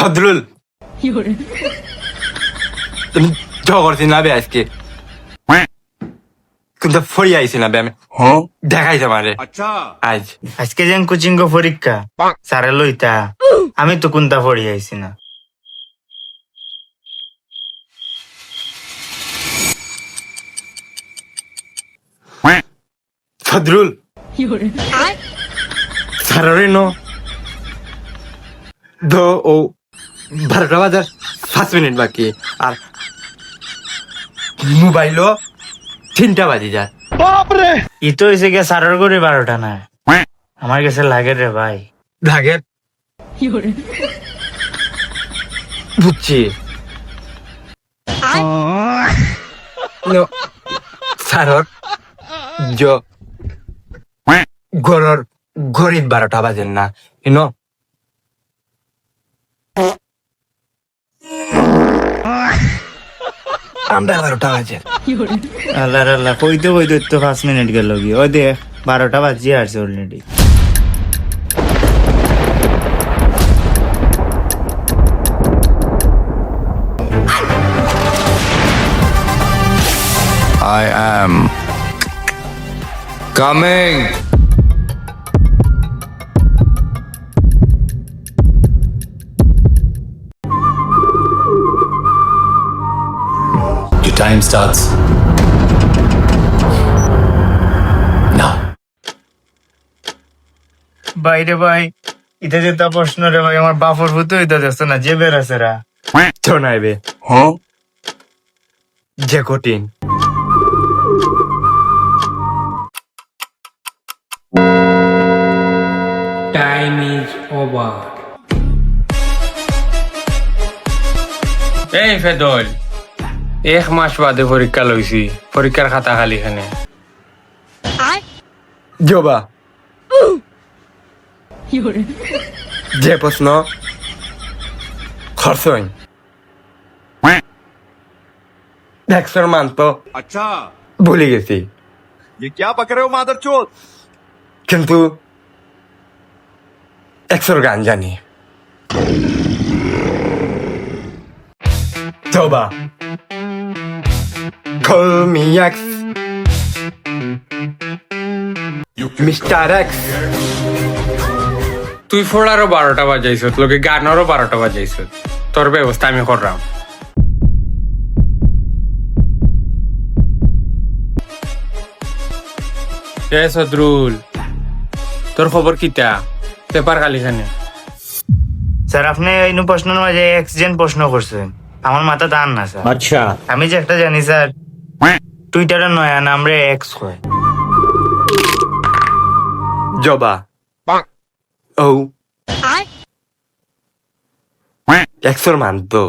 ফজলুল তুমি করছি না বে আজকে কিন্তু ফরি আইছি না বে আমি দেখাইছে মানে আজ আজকে যেন কোচিং পরীক্ষা স্যারে লইতা আমি তো কোনটা পড়ি আইছি না। ফজলুল স্যারের নো দো ও 12টা বাজার 5 মিনিট বাকি আর মোবাইলও 3টা বাজি যায়। ই তো হয়েছে গিয়ে স্যারের করে 12টা না আমার কাছে লাগে রে ভাই। লাগে বুঝছি স্যারর ঘরের গরিব 12টা বাজেন না ইনো আমরা 12টা বাজে আল্লাহ আল্লাহ কইতে কইতে তো 5 মিনিট গেল কি ওই দেখ 12টা বাজিয়ে আসছে already. I am coming. Your time starts now. বাইরে ভাই এটা যে তা প্রশ্ন রে ভাই আমার বাপর ভূত হইতে যাচ্ছে না যে বেরাছে রা তো নাইবে যে কঠিন Time is over. এই ফেদল 1 মাস বাদে পরীক্ষা লইছি পরীক্ষার খাতা খালি খানে জবা যে প্রশ্ন খরচই একশোর মান তো अच्छा ভুলে গেছি ये क्या पक रहे हो मादरचोद কিন্তু 100 গান জানি জবা Call me X Mr. X তুই ফোড়ারও 12টা বাজাইছ লোকে গানেরও 12টা বাজাইছ তোর ব্যবস্থা আমি করলাম। এ সদরুল তোর খবর কিতা পেপার খালি খানে স্যার আপনি এই প্রশ্নের মাঝে এক্সিডেন্ট প্রশ্ন করছেন আমার মাথা দান না স্যার। আচ্ছা আমি যে একটা জানি স্যার টুইটারে নয়া নাম রে এক্স হয়। জবা ও 100 মান তো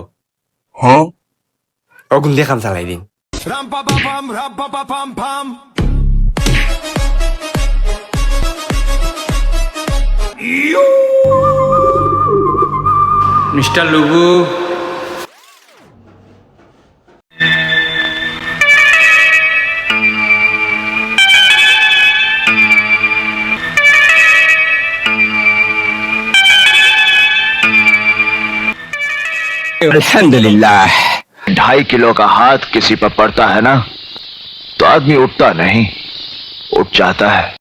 অগুন দেখাম চালাই দিন ram pa pa pam ram pa pa pam pam mister লুবু अल्हम्दुलिल्लाह 2.5 किलो का हाथ किसी पर पड़ता है ना तो आदमी उठता नहीं उठ जाता है।